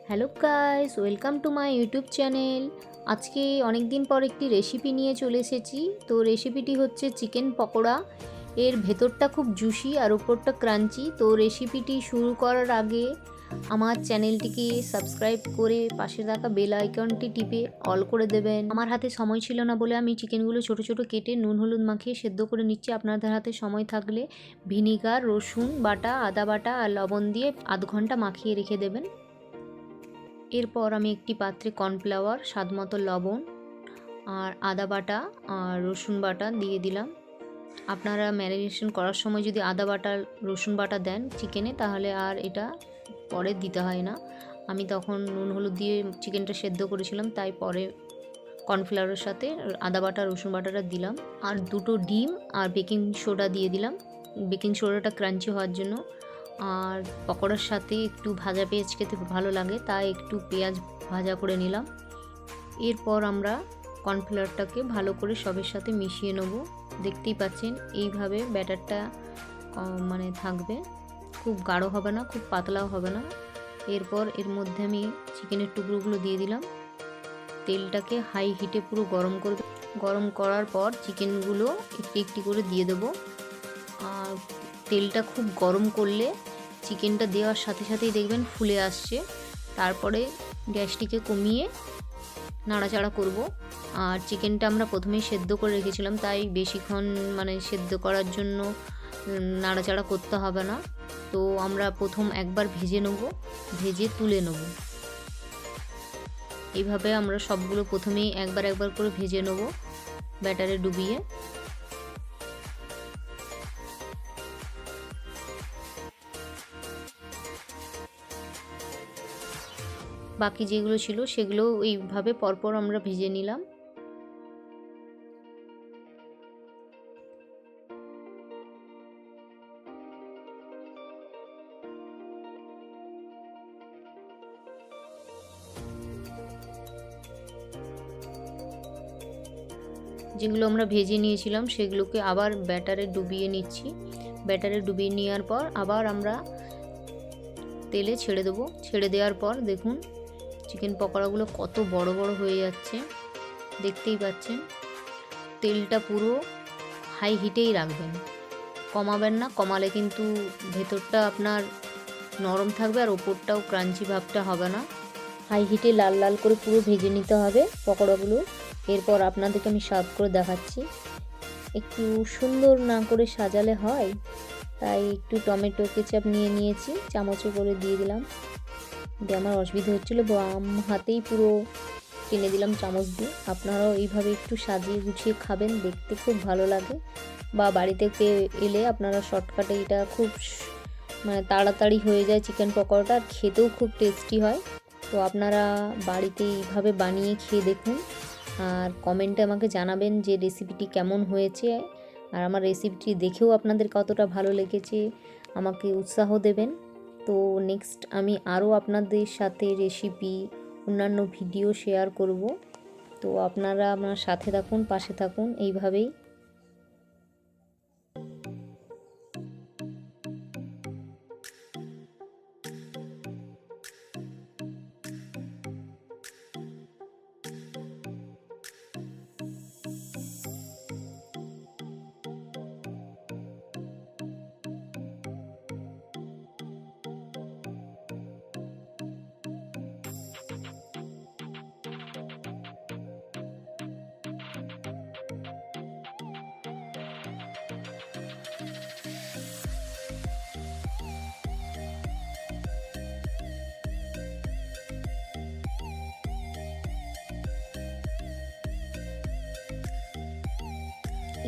Hello guys, welcome to my YouTube channel. আজকে অনেক দিন পর একটি রেসিপি নিয়ে চলে এসেছি। তো রেসিপিটি হচ্ছে চিকেন পকোড়া। এর ভেতরটা খুব জুসি আর উপরটা ক্রাঞ্চি। তো রেসিপিটি শুরু করার আগে আমার চ্যানেলটিকে সাবস্ক্রাইব করে পাশে থাকা বেল আইকনটি টিপে অল করে দেবেন। আমার হাতে সময় ছিল না বলে আমি চিকেনগুলো ছোট ছোট কেটে নুন হলুদ মাখিয়ে সেদ্ধ করে নিচ্ছি। আপনাদের হাতে সময় থাকলে ভিনিগার, রসুন বাটা, আদা বাটা আর লবণ দিয়ে আধ ঘন্টা মাখিয়ে রেখে দেবেন। এরপর আমি একটি পাত্রে কর্নফ্লাওয়ার, স্বাদমতো লবণ আর আদা বাটা আর রসুন বাটা দিয়ে দিলাম। আপনারা ম্যারিনেশন করার সময় যদি আদা বাটা রসুন বাটা দেন চিকেনে, তাহলে আর এটা পরে দিতে হয় না। আমি তখন নুন হলুদ দিয়ে চিকেনটা সেদ্ধ করেছিলাম, তাই পরে কর্নফ্লাওয়ারের সাথে আদা বাটা রসুন বাটাটা দিলাম। আর দুটো ডিম আর বেকিং সোডা দিয়ে দিলাম, বেকিং সোডাটা ক্রাঞ্চি হওয়ার জন্য। আর পকোড়ার সাথে একটু ভাজা পেঁয়াজ খেতে ভালো লাগে, তাই একটু পেঁয়াজ ভাজা করে নিলাম। এরপর আমরা কর্নফ্লাওয়ারটাকে ভালো করে সবের সাথে মিশিয়ে নেব। দেখতেই পাচ্ছেন এইভাবে ব্যাটারটা মানে থাকবে, খুব গাঢ় হবে না, খুব পাতলাও হবে না। এরপর এর মধ্যে আমি চিকেনের টুকরোগুলো দিয়ে দিলাম। তেলটাকে হাই হিটে পুরো গরম করার পর চিকেনগুলো একটি একটি করে দিয়ে দেবো। আর তেলটা খুব গরম করলে চিকেনটা দেওয়ার সাথে সাথেই দেখবেন ফুলে আসছে। তারপরে গ্যাসটিকে কমিয়ে নাড়াচাড়া করব। আর চিকেনটা আমরা প্রথমেই সেদ্ধ করে রেখেছিলাম, তাই বেশিক্ষণ মানে সেদ্ধ করার জন্য নাড়াচাড়া করতে হবে না। তো আমরা প্রথম একবার ভেজে নেব, ভেজে তুলে নেব। এইভাবে আমরা সবগুলো প্রথমেই একবার একবার করে ভেজে নেব ব্যাটারে ডুবিয়ে। বাকি যেগুলো ছিল সেগুলো এইভাবে পরপর আমরা ভেজে নিলাম। যেগুলো আমরা ভেজে নিয়েছিলাম সেগুলোকে আবার ব্যাটারে ডুবিয়ে নিচ্ছি। ব্যাটারে ডুবিয়ে নেওয়ার পর আবার আমরা তেলে ছেড়ে দেবো। ছেড়ে দেওয়ার পর দেখুন চিকেন পকোড়াগুলো কত বড় বড় হয়ে যাচ্ছে, দেখতেই পাচ্ছেন। তেলটা পুরো হাই হিটেই রাখবেন, কমাবেন না। কমালে কিন্তু ভেতরটা আপনার নরম থাকবে আর ওপরটাও ক্রাঞ্চি ভাবটা হবে না। হাই হিটে লাল লাল করে পুরো ভেজে নিতে হবে পকোড়াগুলো। এরপর আপনাদেরকে আমি সার্ভ করে দেখাচ্ছি। একটু সুন্দর না করে সাজালে হয়, তাই একটু টমেটো কেচাপ নিয়ে নিয়েছি, চামচে করে দিয়ে দিলাম। দিয়ে আমার অসুবিধা হচ্ছিলো, বাম হাতেই পুরো টেনে দিলাম চামচ দিয়ে। আপনারাও এইভাবে একটু সাজিয়ে গুছিয়ে খাবেন, দেখতে খুব ভালো লাগে। বা বাড়িতে এলে আপনারা শর্টকাটে এটা খুব মানে তাড়াতাড়ি হয়ে যায় চিকেন পকোড়াটা, আর খেতেও খুব টেস্টি হয়। তো আপনারা বাড়িতে এইভাবে বানিয়ে খেয়ে দেখুন, আর কমেন্টে আমাকে জানাবেন যে রেসিপিটি কেমন হয়েছে। আর আমার রেসিপিটি দেখেও আপনাদের কতটা ভালো লেগেছে আমাকে উৎসাহ দেবেন। তো নেক্সট আমি আরও আপনাদের সাথে রেসিপি, অন্যান্য ভিডিও শেয়ার করব। তো আপনারা আমার সাথে থাকুন, পাশে থাকুন এইভাবেই।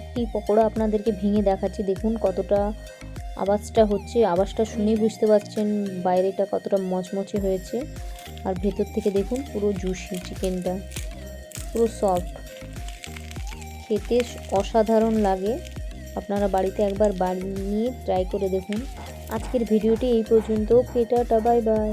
একটি পকোড়া আপনাদেরকে ভেঙে দেখাচ্ছি, দেখুন কতটা আওয়াজটা হচ্ছে। আওয়াজটা শুনেই বুঝতে পারছেন বাইরেটা কতটা মচমচে হয়েছে, আর ভেতর থেকে দেখুন পুরো জুসি চিকেনটা, পুরো সফট, খেতে অসাধারণ লাগে। আপনারা বাড়িতে একবার বানিয়ে ট্রাই করে দেখুন। আজকের ভিডিওটি এই পর্যন্ত। Tata, bye bye.